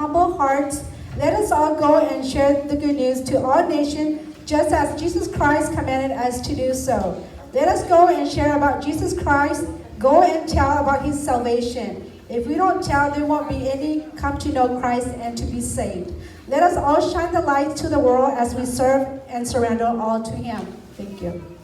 humble hearts, let us all go and share the good news to all nations, just as Jesus Christ commanded us to do so. Let us go and share about Jesus Christ. Go and tell about his salvation. If we don't tell, there won't be any come to know Christ and to be saved. Let us all shine the light to the world as we serve and surrender all to him. Thank you.